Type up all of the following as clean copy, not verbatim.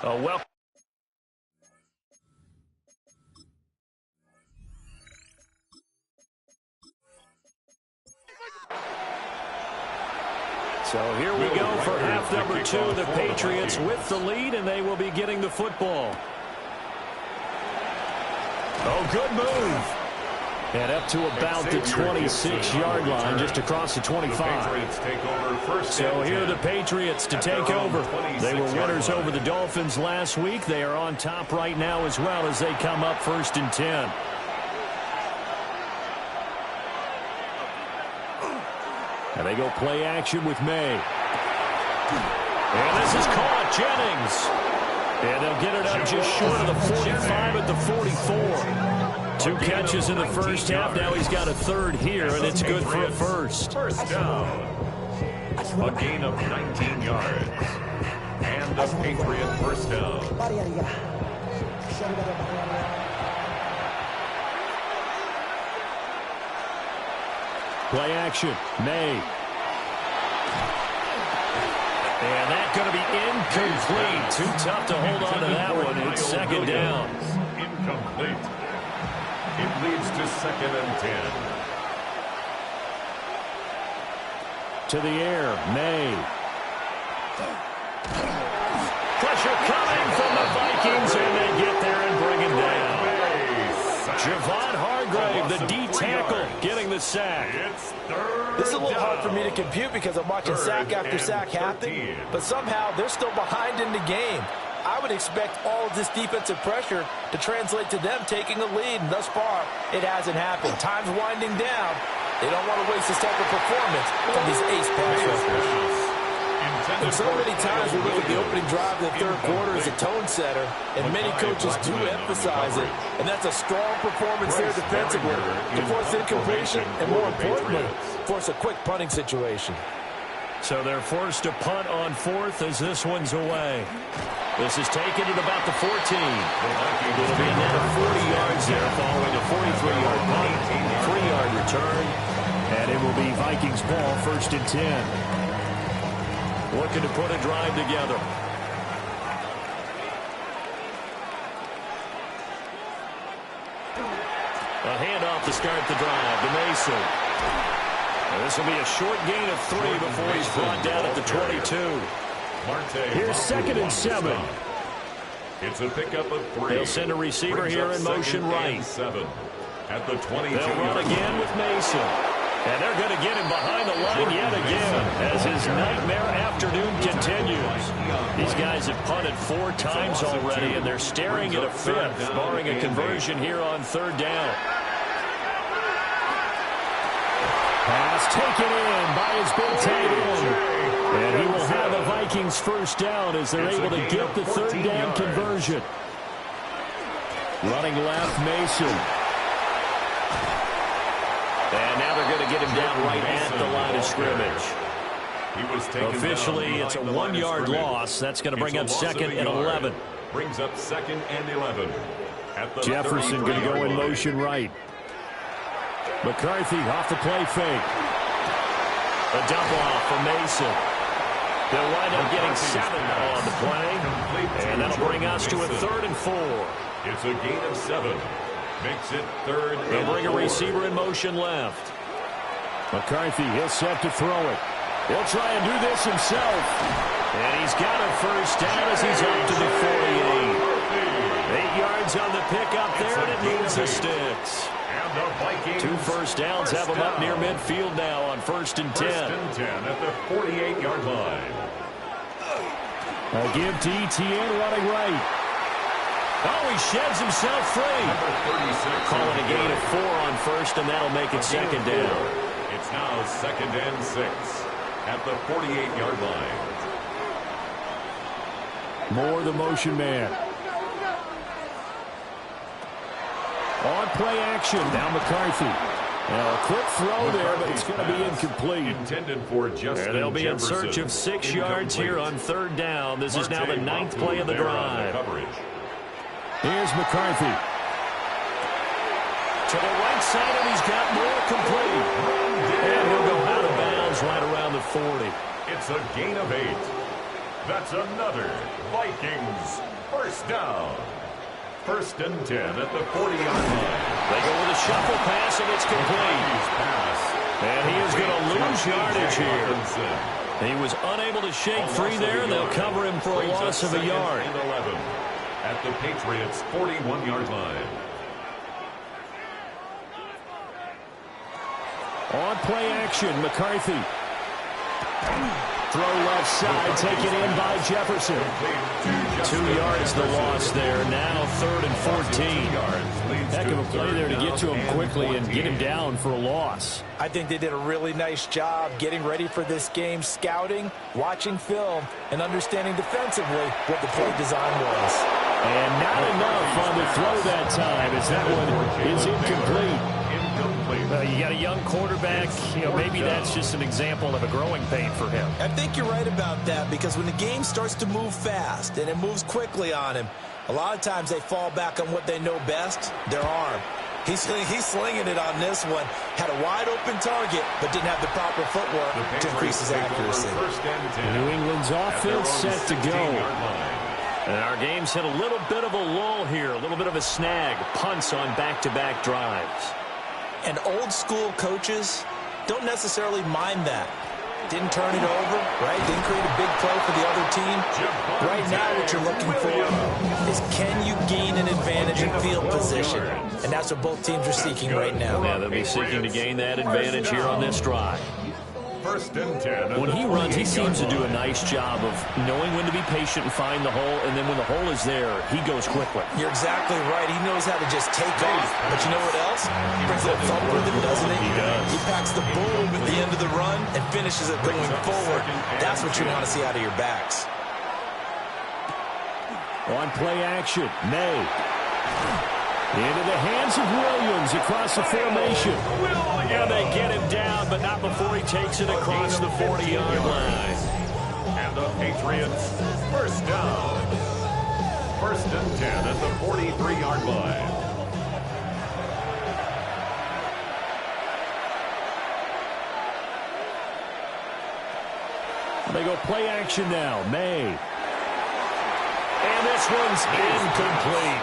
Well. So here we go for half number 2. The Patriots with the lead, and they will be getting the football. Oh, good move. And up to about the 26-yard line, just across the 25. So here are the Patriots to take over. They were winners over the Dolphins last week. They are on top right now as well as they come up 1st and 10. And they go play action with May. And this is caught. Jennings. And they'll get it up just short of the 45 at the 44. 2 catches in the first half. Now he's got a third here, and it's good for a first. First down. A gain of 19 yards. And a Patriot first down. Play action. May. And that's going to be incomplete. Too tough to hold on to that one. It's second down. Incomplete. It leads to 2nd and 10. To the air. May. Pressure coming from the Vikings, and they get there and bring it down. Javon Hargrave, the D tackle, getting the sack. This is a little hard for me to compute because I'm watching sack after sack happen, but somehow they're still behind in the game. I would expect all of this defensive pressure to translate to them taking a lead, and thus far, it hasn't happened. Time's winding down. They don't want to waste this type of performance from these ace pass rushers. And so many times we look at the opening drive of the third quarter as a tone setter, and many coaches do emphasize it. And that's a strong performance there defensively to force incompletion and, more importantly, force a quick punting situation. So they're forced to punt on 4th as this one's away. This is taken at about the 14. It'll be a net of 40 yards there following a 43-yard punt, 3-yard return, and it will be Vikings ball 1st and 10. Looking to put a drive together. A handoff to start the drive to Mason. And this will be a short gain of 3 before he's brought down at the 22. Here's 2nd and 7. It's a pickup of 3. They'll send a receiver here in motion right. 7 at the 22. They'll run again with Mason. And they're going to get him behind the line yet again as his nightmare afternoon continues. These guys have punted 4 times already, and they're staring at a 5th, barring a conversion here on 3rd down. Pass taken in by his big tight end. And he will have a Vikings first down as they're able to get the 3rd down conversion. Running left, Mason. And now they're going to get him down right at the line of scrimmage. Officially, it's a 1-yard loss. That's going to bring up 2nd and 11. Brings up 2nd and 11. Jefferson going to go in motion right. McCarthy off the play fake. A dump off for Mason. They'll wind up getting 7 on the play. And that'll bring us to a 3rd and 4. It's a gain of 7. Makes it 3rd and 4. They'll bring a receiver in motion left. McCarthy, he'll set to throw it. He'll try and do this himself. And he's got a first down as he's up to the 48. 8 yards on the pickup there, and it needs the sticks. 2 first downs have them up near midfield now on 1st and 10. 1st and 10 at the 48-yard line. A give to ETN running right. Oh, he sheds himself free. Calling a gain of 4 on 1st, and that'll make it 2nd down. It's now 2nd and 6 at the 48-yard line. More the motion man. On play action, now McCarthy. Now a quick throw there, but it's going to be incomplete. Intended for Justin They'll be in Jefferson. search of 6 yards here on 3rd down. This is now the 9th play of the drive. Here's McCarthy. To the right side, and he's got more complete. And he'll go out of bounds right around the 40. It's a gain of 8. That's another Vikings first down. 1st and 10 at the 40-yard line. They go with a shuffle pass, and it's complete. And he is going to lose yardage here. He was unable to shake free there. They'll cover him for a loss of a yard. 11 at the Patriots' 41-yard line. On play action, McCarthy. Throw left side, taken in by Jefferson. 2 yards the loss there. Now 3rd and 14. Heck of a play there to get to him quickly and get him down for a loss. I think they did a really nice job getting ready for this game, scouting, watching film, and understanding defensively what the play design was. And not enough on the throw that time, as that one is incomplete. You got a young quarterback. Maybe that's just an example of a growing pain for him. I think you're right about that, because when the game starts to move fast and it moves quickly on him, a lot of times they fall back on what they know best, their arm. He's slinging it on this one. Had a wide-open target, but didn't have the proper footwork to increase his accuracy. New England's offense set to go. And our game's hit a little bit of a lull here, a little bit of a snag. Punts on back-to-back drives. And old-school coaches don't necessarily mind that. Didn't turn it over, right? Didn't create a big play for the other team. Right now what you're looking for is, can you gain an advantage in field position? And that's what both teams are seeking right now. Yeah, they'll be seeking to gain that advantage here on this drive. 1st and 10. When he runs, he seems to do a nice job of knowing when to be patient and find the hole, and then when the hole is there, he goes quickly. You're exactly right. He knows how to just take off. But you know what else? Brings a little thump with him, doesn't he? He does. He packs the boom at the end of the run and finishes it going forward. That's what you want to see out of your backs. On play action, May. Into the hands of Williams across the formation. And they get him down, but not before he takes it across the 40-yard line. And the Patriots first down. 1st and 10 at the 43-yard line. They go play action now. May. And this one's incomplete.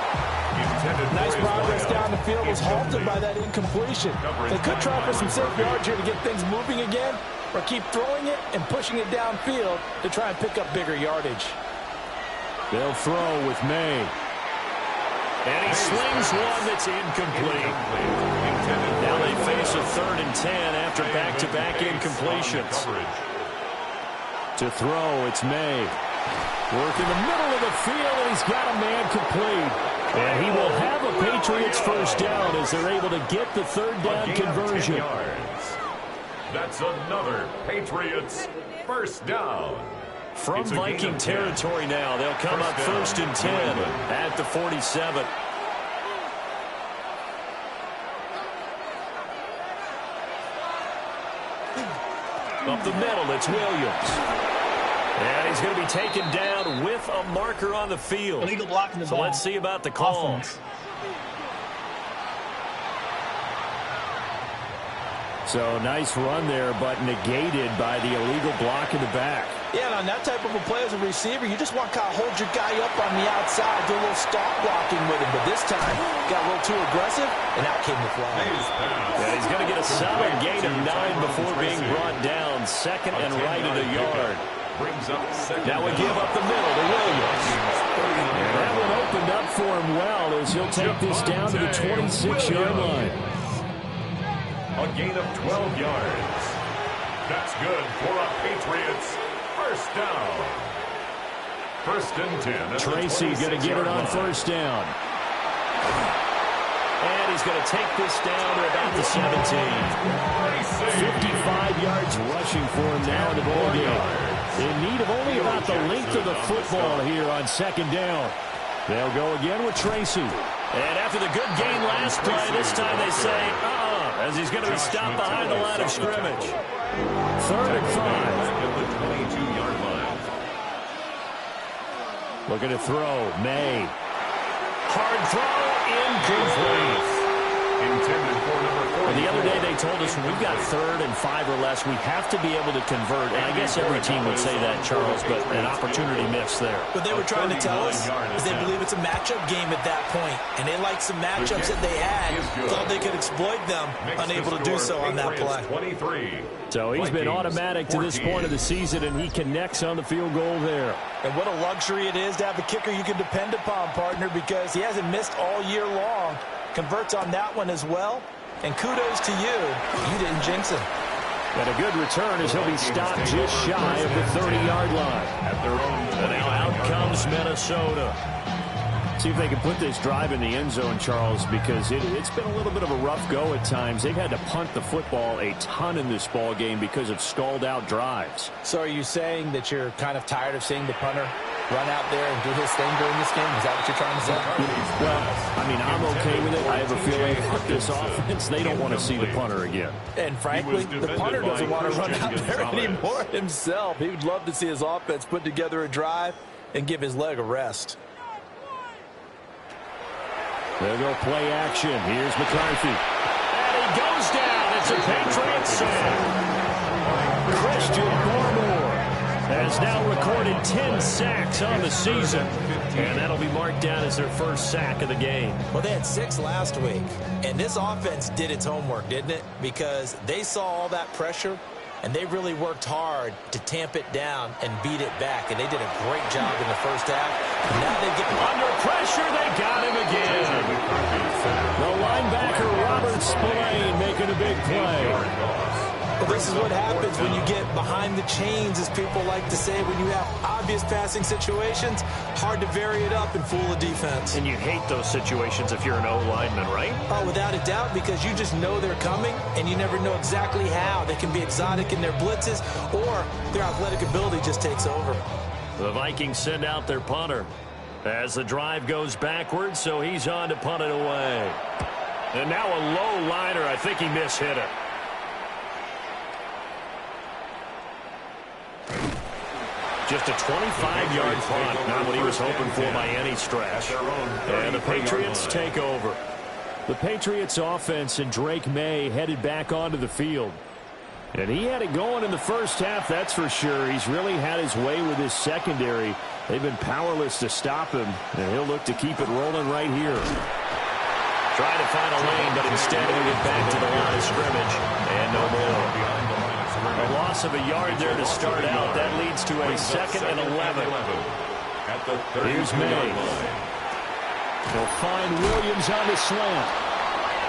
Nice progress down the field was halted by that incompletion. They could try for some safe yards here to get things moving again, or keep throwing it and pushing it downfield to try and pick up bigger yardage. They'll throw with May. And he slings one that's incomplete. Now they face a 3rd and 10 after back-to-back incompletions. To throw, it's May. Work in the middle of the field, and he's got a man complete. And he will have a Patriots first down as they're able to get the 3rd down conversion. That's another Patriots first down. From Viking territory now, they'll come up 1st and 10 at the 47. Up the middle, it's Williams. And he's going to be taken down with a marker on the field. Illegal blocking the ball. So let's see about the call. Offense. So nice run there, but negated by the illegal block in the back. Yeah, and on that type of a play as a receiver, you just want to kind of hold your guy up on the outside, do a little stop blocking with him. But this time, got a little too aggressive, and out came the flag. Yeah, he's going to get a solid gain of 9 before being brought down. 2nd and right at a yard. That would give up the middle to Williams. And that one opened up for him well as he'll take this down to the 26-yard line. A gain of 12 yards. That's good for a Patriots first down. 1st and 10. Tracy going to get it on first down. And he's going to take this down to about the 17. 55 yards rushing for him now in the ball game. In need of only about the length of the football here on 2nd down. They'll go again with Tracy. And after the good gain last play, this time they say, as he's going to be stopped behind the line of scrimmage. 3rd and 5. 22-yard line. Looking to throw. May. Hard throw. Incomplete. Intended for number 4. The other day they told us when we've got 3rd and 5 or less, we have to be able to convert. And I guess every team would say that, Charles, but an opportunity missed there. What they were trying to tell us is they believe it's a matchup game at that point, and they liked some matchups that they had, thought they could exploit them, unable to do so on that play. 23. So he's been automatic to this point of the season, and he connects on the field goal there. And what a luxury it is to have a kicker you can depend upon, partner, because he hasn't missed all year long. Converts on that one as well. And kudos to you. You didn't jinx him. And a good return as he'll be stopped just shy of the 30-yard line. And now out comes Minnesota. See if they can put this drive in the end zone, Charles, because it's been a little bit of a rough go at times. They've had to punt the football a ton in this ball game because of stalled-out drives. So are you saying that you're kind of tired of seeing the punter run out there and do his thing during this game? Is that what you're trying to say? Well, I mean, I'm okay with it. I have a feeling with this offense, they don't want to see the punter again. And frankly, the punter doesn't want to run out there anymore himself. He would love to see his offense put together a drive and give his leg a rest. They'll go play action. Here's McCarthy. And he goes down. It's a Patriots sack. Christian Barmore has now recorded 10 sacks on the season. And that'll be marked down as their first sack of the game. Well, they had 6 last week. And this offense did its homework, didn't it? Because they saw all that pressure, and they really worked hard to tamp it down and beat it back. And they did a great job in the first half. And now they get under pressure. They got him again. The linebacker, Robert Spillane, making a big play. Well, this is what happens when you get behind the chains, as people like to say. When you have obvious passing situations, hard to vary it up and fool the defense. And you hate those situations if you're an O-lineman, right? Oh, without a doubt, because you just know they're coming, and you never know exactly how. They can be exotic in their blitzes, or their athletic ability just takes over. The Vikings send out their punter as the drive goes backwards, so he's on to punt it away. And now a low liner. I think he mishit it. Just a 25-yard punt, not what he was hoping for by any stretch. And the Patriots take over. The Patriots offense and Drake May headed back onto the field. And he had it going in the first half, that's for sure. He's really had his way with his secondary. They've been powerless to stop him, and he'll look to keep it rolling right here. Trying to find a lane, but instead he'll get back to the line of scrimmage, and no more. A loss of a yard there to start out. That leads to a 2nd and 11. Here's May. They'll find Williams on the slant.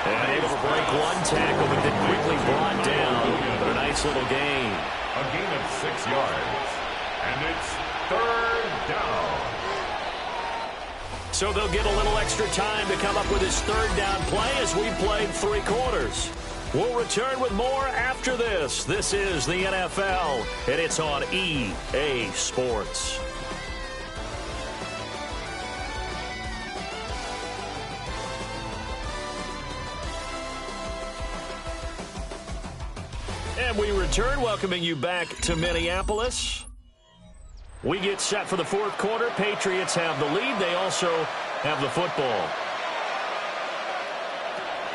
And able to break one tackle, but then quickly brought down. But a nice little gain. A gain of 6 yards. And it's 3rd down. So they'll get a little extra time to come up with his 3rd down play as we played 3 quarters. We'll return with more after this. This is the NFL, and it's on EA Sports. And we return, welcoming you back to Minneapolis. We get set for the 4th quarter. Patriots have the lead. They also have the football.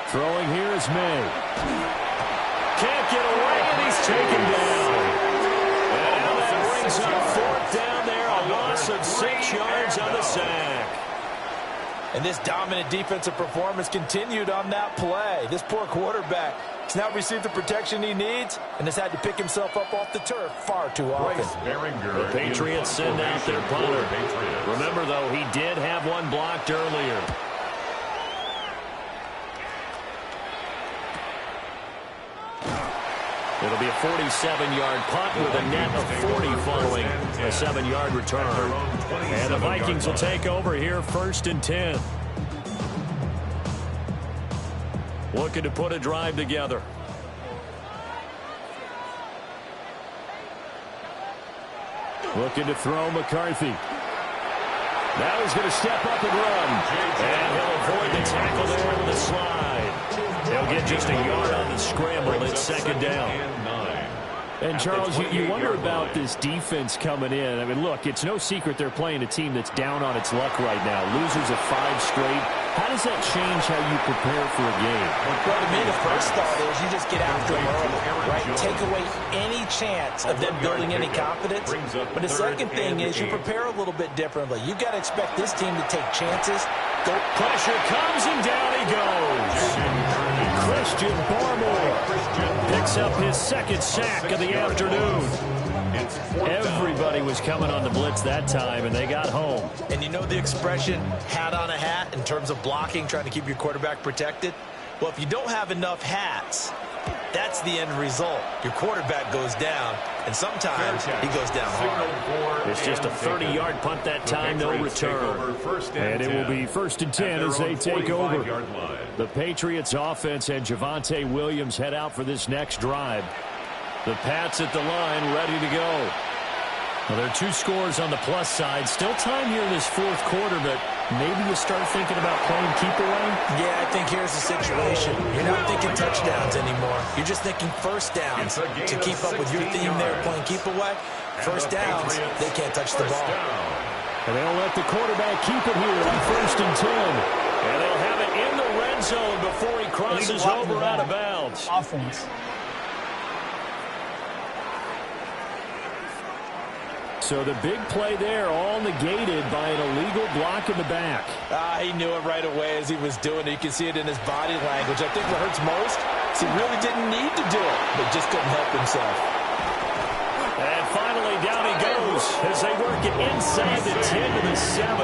Throwing here is May. Can't get away, and he's taken down. And now that brings up 4th down there. A loss of 6 yards on the sack. And this dominant defensive performance continued on that play. This poor quarterback has now received the protection he needs and has had to pick himself up off the turf far too often. The Patriots send out their punter. Remember, though, he did have one blocked earlier. It'll be a 47-yard punt with a net of 40 following a 7-yard return. And the Vikings will take over here 1st and 10. Looking to put a drive together. Looking to throw McCarthy. Now he's going to step up and run. And he'll avoid the tackle there with a slide. He'll get just a yard on the scramble. It's 2nd down. And, Charles, you wonder about this defense coming in. I mean, look, it's no secret they're playing a team that's down on its luck right now. Losers of 5 straight. How does that change how you prepare for a game? Well, to me, the first thought is you just get after them early, right? Take away any chance of them building any confidence. But the second thing is you prepare a little bit differently. You've got to expect this team to take chances. Pressure comes, and down he goes. Christian Barmore picks up his second sack of the afternoon. Everybody was coming on the blitz that time, and they got home. And you know the expression, hat on a hat, in terms of blocking, trying to keep your quarterback protected? Well, if you don't have enough hats, that's the end result. Your quarterback goes down, and sometimes he goes down hard. It's just a 30-yard punt that time, no return. And it will be 1st and 10 as they take over. The Patriots offense and Javonte Williams head out for this next drive. The Pats at the line, ready to go. Well, there are 2 scores on the plus side. Still time here in this fourth quarter, but maybe you start thinking about playing keep away? Yeah, I think here's the situation. You're not thinking touchdowns anymore. You're just thinking first downs. To keep up with your theme there, playing keep away, first downs, they can't touch the ball. And they'll let the quarterback keep it here on 1st and 10. And they'll have it in the red zone before he crosses over out of bounds. Offense. So the big play there, all negated by an illegal block in the back. He knew it right away as he was doing it. You can see it in his body language. I think what hurts most is he really didn't need to do it, but just couldn't help himself. And finally, down he goes as they work it inside the 10 to the 7.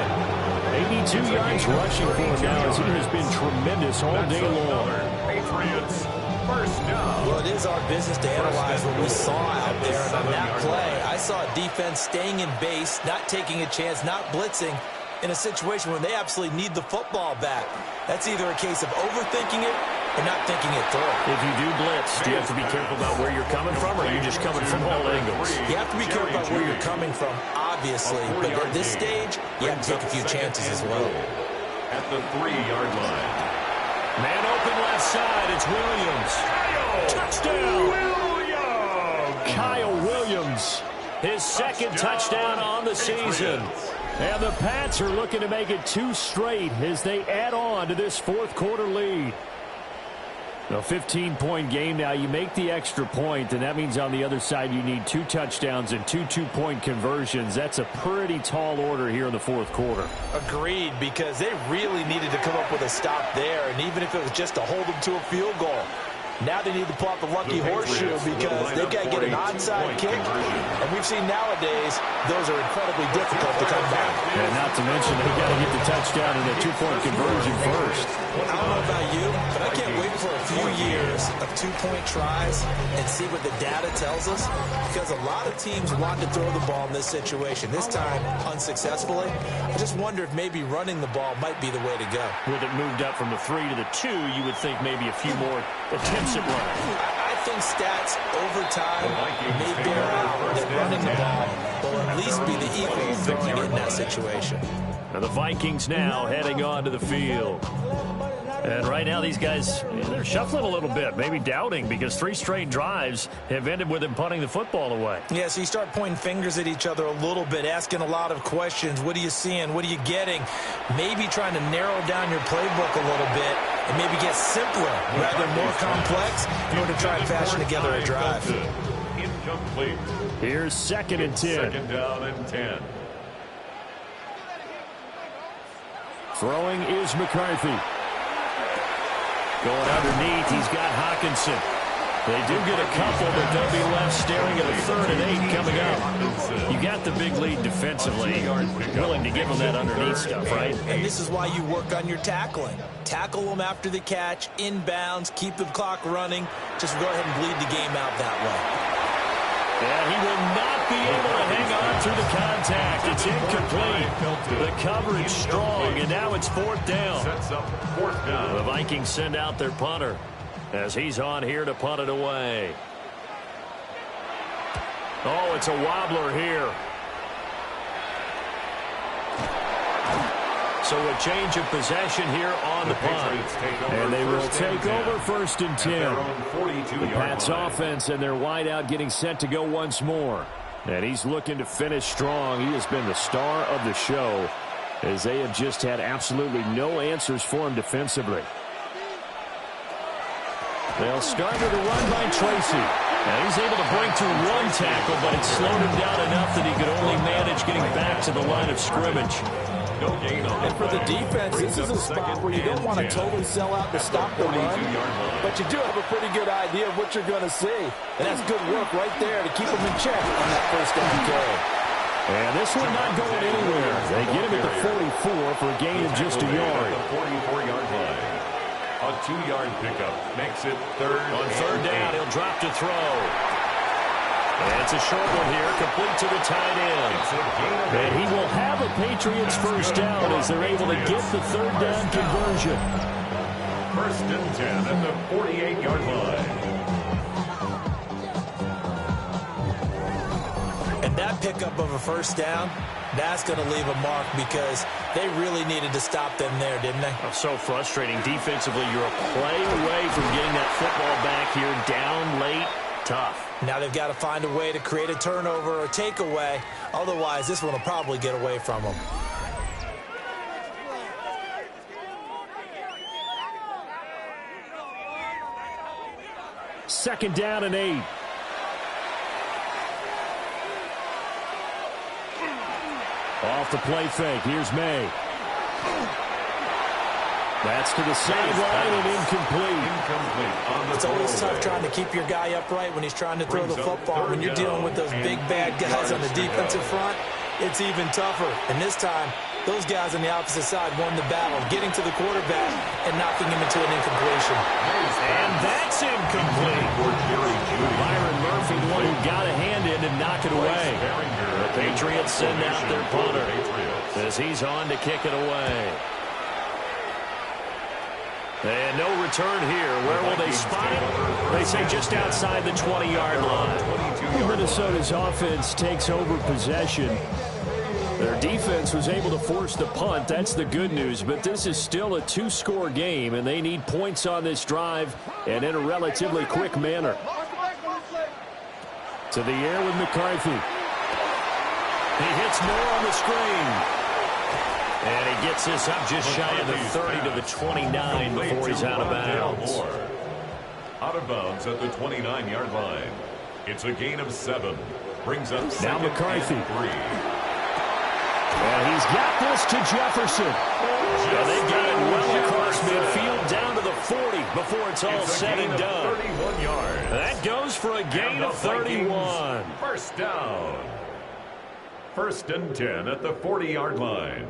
82 yards rushing for him now as he has been tremendous all day long. Patriots. First down. Well, it is our business to analyze what we saw out there. And on that play, I saw a defense staying in base, not taking a chance, not blitzing in a situation where they absolutely need the football back. That's either a case of overthinking it or not thinking it through. If you do blitz, do you have to be careful about where you're coming from, or are you just coming from all angles? You have to be careful about where you're coming from, obviously. But at this stage, you have to take a few chances as well. At the 3-yard line. Man open left side, it's Williams. Touchdown! Williams! Kyle Williams, his second touchdown on the season. And the Pats are looking to make it 2 straight as they add on to this fourth quarter lead. A 15-point game now. You make the extra point, and that means on the other side you need 2 touchdowns and 2 two-point conversions. That's a pretty tall order here in the fourth quarter. Agreed, because they really needed to come up with a stop there, and even if it was just to hold them to a field goal. Now they need to pull out the lucky horseshoe because they've got to get an onside kick. And we've seen nowadays those are incredibly difficult to come back. And not to mention they've got to get the touchdown and the 2-point conversion first. I don't know about you, but I can't wait for a few years of 2-point tries and see what the data tells us. Because a lot of teams want to throw the ball in this situation. This time, unsuccessfully. I just wonder if maybe running the ball might be the way to go. With it moved up from the 3 to the 2, you would think maybe a few more attempts at running. I think stats over time may bear out that running the ball will at least be the equal of throwing it in that situation. And the Vikings now heading onto the field. And right now these guys, they're shuffling a little bit, maybe doubting, because 3 straight drives have ended with them punting the football away. Yeah, so you start pointing fingers at each other a little bit, asking a lot of questions. What are you seeing? What are you getting? Maybe trying to narrow down your playbook a little bit and maybe get simpler rather than more complex in order to try and fashion together a drive. Incomplete. Here's 2nd and 10. Second down and 10. Throwing is McCarthy. Going underneath, he's got Hawkinson. They do get a couple, but they'll be left staring at a 3rd and 8 coming up. You got the big lead defensively. Willing to give them that underneath stuff, right? And this is why you work on your tackling. Tackle them after the catch, inbounds, keep the clock running. Just go ahead and bleed the game out that way. And he will not be able to hang on through the contact. It's incomplete. The coverage strong, and now it's 4th down. Sets up 4th down. The Vikings send out their punter as he's on here to punt it away. Oh, it's a wobbler here. So a change of possession here on the punt. And they will take over 1st and 10. The Pats offense and their wideout getting set to go once more. And he's looking to finish strong. He has been the star of the show. as they have just had absolutely no answers for him defensively. They'll start with a run by Tracy. Now he's able to break through one tackle, but it slowed him down enough that he could only manage getting back to the line of scrimmage. And for the defense, this is a spot where you don't want to totally sell out to stop the run, but you do have a pretty good idea of what you're going to see. And that's good work right there to keep them in check on that first down carry. And this one not going anywhere. They get him at the 44 for a gain of just a yard. 44-yard line. A 2-yard pickup makes it third. On third down, he'll drop to throw. And it's a short one here, complete to the tight end. And he will have a Patriots first down as they're able to get the third down conversion. First and 10 at the 48-yard line. And that pickup of a first down, that's going to leave a mark because they really needed to stop them there, didn't they? Oh, so frustrating. Defensively, you're a play away from getting that football back here, down late, tough. Now they've got to find a way to create a turnover or takeaway. Otherwise, this one will probably get away from them. Second down and 8. Off the play fake. Here's May. That's to the sideline and incomplete. It's always tough trying to keep your guy upright when he's trying to throw the football. When you're dealing with those big, bad guys on the defensive front, it's even tougher. And this time, those guys on the opposite side won the battle, getting to the quarterback and knocking him into an incompletion. And that's incomplete. Byron Murphy, the one who got a hand in and knock it away. The Patriots send out their punter as he's on to kick it away. And no return here. Where will they spot it? They say just outside the 20-yard line. Minnesota's offense takes over possession. Their defense was able to force the punt. That's the good news. But this is still a two-score game, and they need points on this drive and in a relatively quick manner. To the air with McCarthy. He hits Moore on the screen. And he gets this up just shy of the 30 to the 29 before he's out of bounds. Out of bounds at the 29-yard line. It's a gain of 7. Brings up now McCarthy. 3. And he's got this to Jefferson. And they got it well across midfield down to the 40 before it's all said and done. 31 yards. That goes for a gain of 31. First down. First and 10 at the 40-yard line.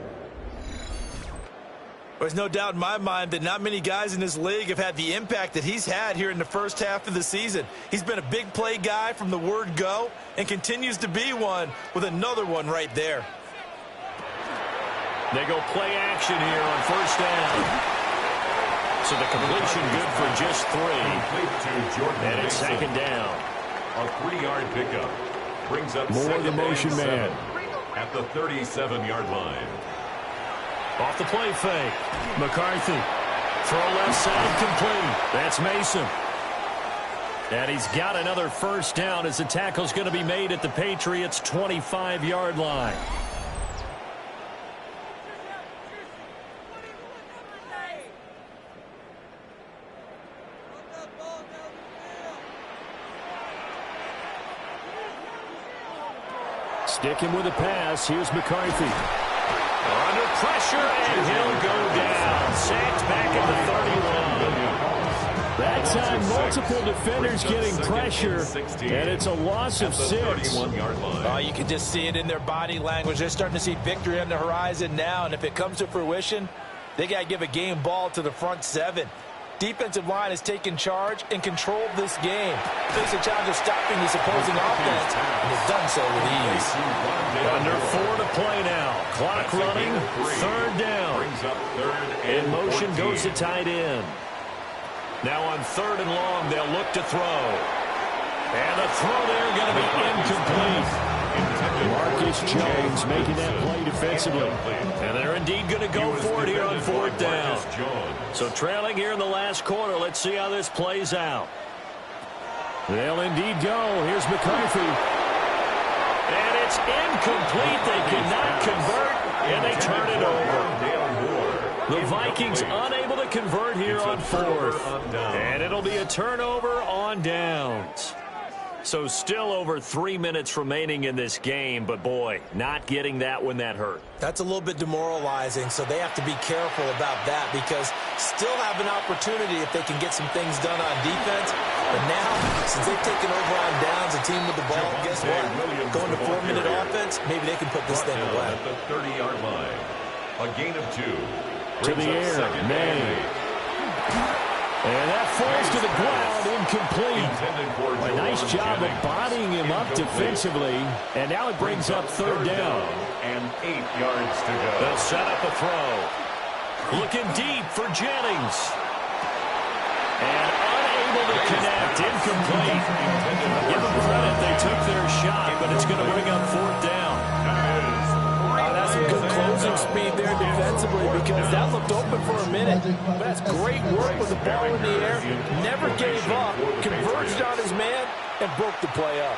There's no doubt in my mind that not many guys in this league have had the impact that he's had here in the first half of the season. He's been a big play guy from the word go and continues to be one with another one right there. They go play action here on first down. So the completion good for just 3. And it's second down. A 3-yard pickup. Brings up more the motion man. At the 37-yard line. Off the play fake. McCarthy. Throw left side complete. That's Mason. And he's got another first down as the tackle's going to be made at the Patriots' 25-yard line. Sticking with the pass. Here's McCarthy. Under pressure, and he'll go down. Sacked back at the 31. That time, multiple defenders getting pressure, and it's a loss of 6. You can just see it in their body language. They're starting to see victory on the horizon now, and if it comes to fruition, they got to give a game ball to the front 7. Defensive line has taken charge and controlled this game. Face a challenge of stopping this opposing offense, and they've done so with ease. Under 4 to play now. Clock running, third down. In motion goes the tight end. Now on third and long, they'll look to throw. And the throw there going to be incomplete. Marcus Jones making that play defensively. And they're indeed going to go for it here on fourth down. So trailing here in the last quarter. Let's see how this plays out. They'll indeed go. Here's McCarthy. And it's incomplete. They cannot convert, and they turn it over. Vikings unable to convert here on fourth. And it'll be a turnover on downs. So still over 3 minutes remaining in this game, but boy, not getting that when that hurt. That's a little bit demoralizing, so they have to be careful about that because still have an opportunity if they can get some things done on defense. But now, since they've taken over on downs, a team with the ball, guess what? Going to 4-minute offense, maybe they can put this thing away. At the 30-yard line, a gain of 2. To the air, May. And that falls to the ground, incomplete. A nice job of bodying him up defensively. And now it brings up third down. And 8 yards to go. They'll set up a throw. Looking deep for Jennings. And unable to connect, incomplete. Give them credit, they took their shot, but it's going to bring up fourth down. That's some good closing speed there defensively because that looked open for a minute. But that's great work with the ball in the air. Never gave up. Converged on his man and broke the play up.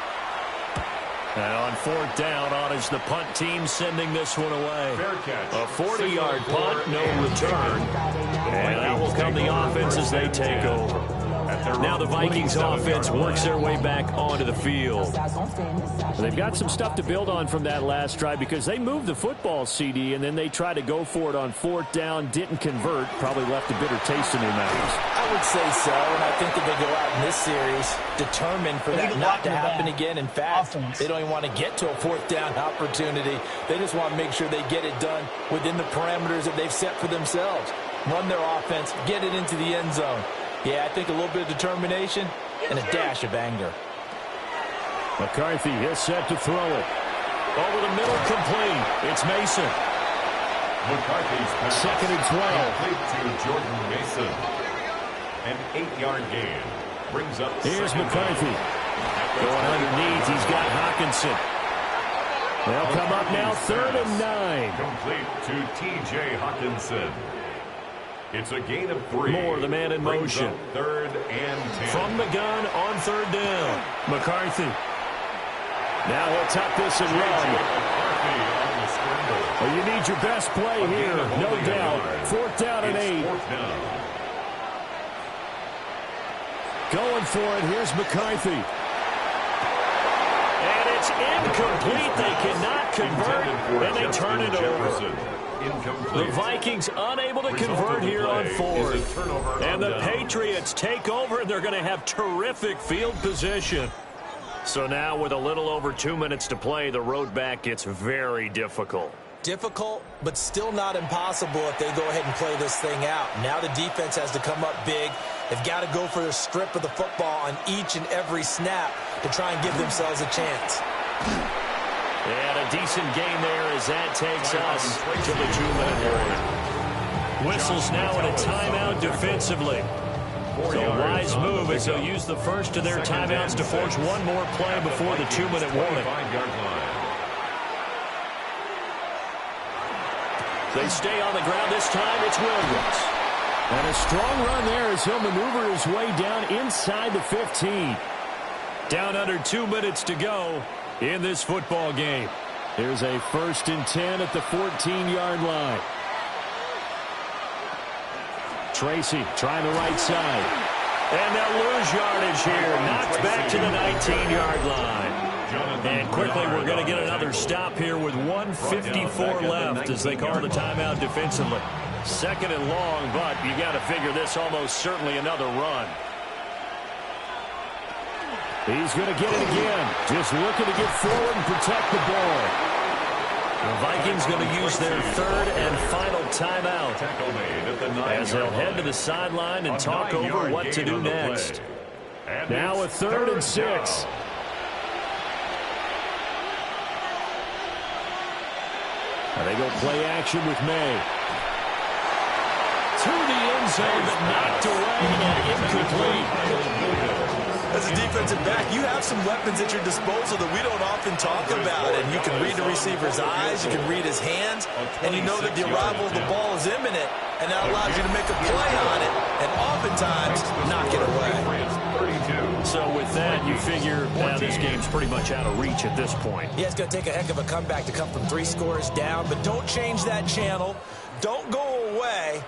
And on fourth down, on is the punt team sending this one away. A 40-yard punt, no return. And that will come the offense as they take over. Now the Vikings offense works their way back onto the field. They've got some stuff to build on from that last drive because they moved the football, CD, and then they tried to go for it on fourth down, didn't convert, probably left a bitter taste in their mouths. I would say so, and I think that they go out in this series determined for that not to happen again. In fact, they don't even want to get to a fourth down opportunity. They just want to make sure they get it done within the parameters that they've set for themselves. Run their offense, get it into the end zone. Yeah, I think a little bit of determination and a dash of anger. McCarthy is set to throw it. Over the middle, complete. It's Mason. McCarthy's pass. Second and 12. Complete to Jordan Mason. An 8-yard gain. Brings up Here's McCarthy. Going underneath, he's got Hawkinson. They'll come up now, 3rd and 9. Complete to T.J. Hawkinson. It's a gain of 3. Moore, the man in motion. 3rd and 10. From the gun on 3rd down. McCarthy. Now he'll tuck this and run. Well, you need your best play here, no doubt. 4th down and 8. Going for it, here's McCarthy. And it's incomplete. They cannot convert, and they turn it over. The Vikings unable to convert here on 4th. And the Patriots take over, and they're going to have terrific field position. So now with a little over 2 minutes to play, the road back gets very difficult. Difficult, but still not impossible if they go ahead and play this thing out. Now the defense has to come up big. They've got to go for the strip of the football on each and every snap to try and give themselves a chance. And a decent game there as that takes us to the 2-minute warning. Whistles now in a timeout defensively. So a wise move as they'll use the first of their timeouts to force one more play before the 2-minute warning. They stay on the ground this time. It's Williams. And a strong run there as he'll maneuver his way down inside the 15. Down under 2 minutes to go in this football game. There's a 1st and 10 at the 14-yard line. Tracy trying the right side. And they'll lose yardage here. Knocked back to the 19-yard line. And quickly we're going to get another stop here with 1:54 left as they call the timeout defensively. 2nd and long, but you got to figure this almost certainly another run. He's going to get it again. Just looking to get forward and protect the ball. The Vikings going to use their 3rd and final timeout as they'll head to the sideline and talk over what to do next. Now a 3rd and 6. They go play action with May. To the end zone, but knocked away and incomplete. As a defensive back, you have some weapons at your disposal that we don't often talk about. And you can read the receiver's eyes, you can read his hands, and you know that the arrival of the ball is imminent, and that allows you to make a play on it, and oftentimes knock it away. So with that, you figure now this game's pretty much out of reach at this point. Yeah, it's going to take a heck of a comeback to come from 3 scores down, but don't change that channel. Don't go away.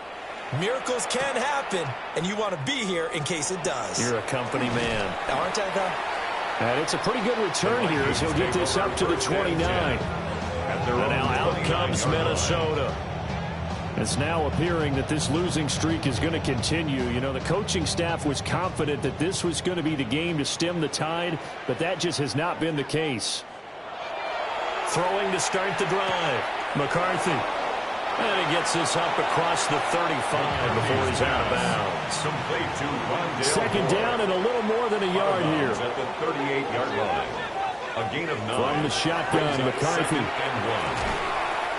Miracles can happen, and you want to be here in case it does. You're a company man. Aren't I, though? And it's a pretty good return here as he'll get this up to the 29. And now out comes Minnesota. It's now appearing that this losing streak is going to continue. You know, the coaching staff was confident that this was going to be the game to stem the tide, but that just has not been the case. Throwing to start the drive. McCarthy. And he gets this up across the 35 before he's out of bounds. Second down and a little more than a yard here. At the 38-yard line. A gain of 9. From the shotgun, McCarthy.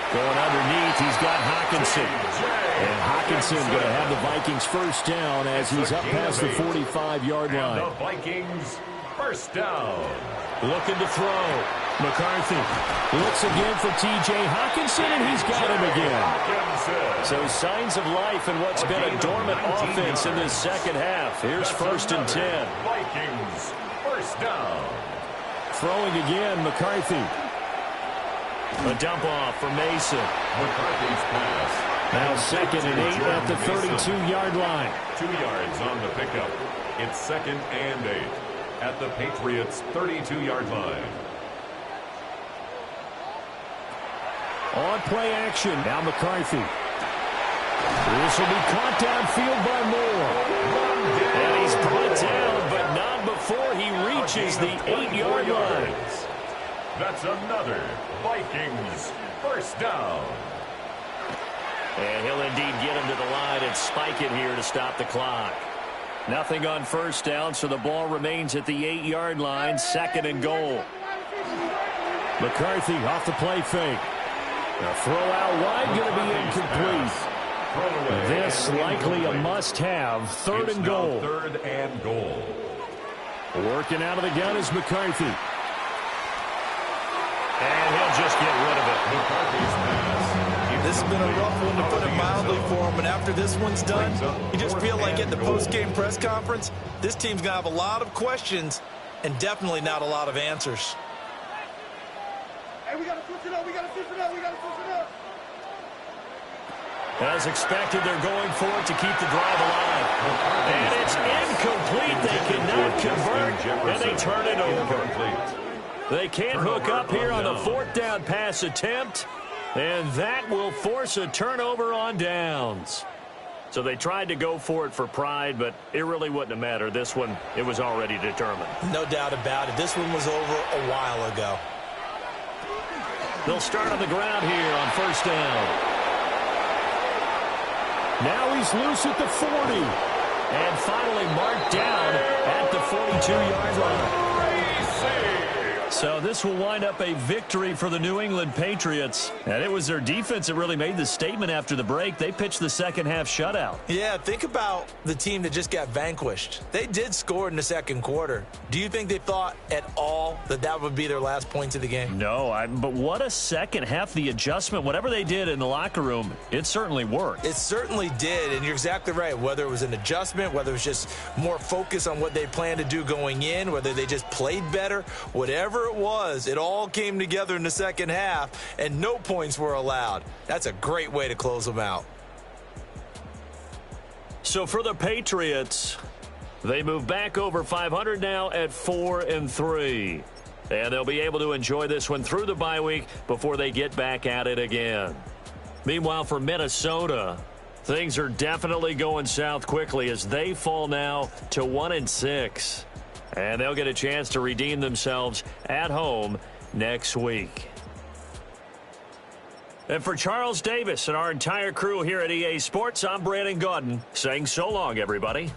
Going underneath, he's got Hockenson. And Hockenson going to have the Vikings first down as he's up past the 45-yard line. The Vikings first down. Looking to throw. McCarthy looks again for T.J. Hockenson, and he's got him again. So signs of life in what's been a dormant offense in this second half. Here's first and 10. Vikings first down. Throwing again, McCarthy. A dump off for Mason. McCarthy's pass. Now second and 8 at the 32-yard line. 2 yards on the pickup. It's second and 8 at the Patriots' 32-yard line. On play action. Now McCarthy. This will be caught downfield by Moore. And he's brought down, but not before he reaches the 8-yard line. That's another Vikings first down. And he'll indeed get him to the line and spike it here to stop the clock. Nothing on first down, so the ball remains at the 8-yard line, second and goal. McCarthy off the play fake. The throw out wide going to be incomplete. This likely a must-have, third and goal. Third and goal. Working out of the gun is McCarthy. And he'll just get rid of it. McCarthy's pass. This has been a rough one, to put it mildly, for him. And after this one's done, you just feel like at the post-game press conference, this team's going to have a lot of questions and definitely not a lot of answers. Hey, we got to switch it up. We got to switch it up. We got to switch it up. As expected, they're going for it to keep the drive alive. And it's incomplete. They cannot convert, and they turn it over. They can't hook up here on the fourth down pass attempt, and that will force a turnover on downs. So they tried to go for it for pride, but it really wouldn't have mattered. This one, it was already determined. No doubt about it. This one was over a while ago. They'll start on the ground here on first down. Now he's loose at the 40. And finally marked down at the 42-yard line. So this will wind up a victory for the New England Patriots. And it was their defense that really made the statement after the break. They pitched the second half shutout. Yeah, think about the team that just got vanquished. They did score in the second quarter. Do you think they thought at all that that would be their last points of the game? No, but what a second half. The adjustment, whatever they did in the locker room, it certainly worked. It certainly did, and you're exactly right. Whether it was an adjustment, whether it was just more focus on what they planned to do going in, whether they just played better, whatever it was, it all came together in the second half, and no points were allowed. That's a great way to close them out. So for the Patriots, they move back over 500 now at 4-3. And they'll be able to enjoy this one through the bye week before they get back at it again. Meanwhile, for Minnesota, things are definitely going south quickly as they fall now to 1-6. And they'll get a chance to redeem themselves at home next week. And for Charles Davis and our entire crew here at EA Sports, I'm Brandon Gaudin saying so long, everybody.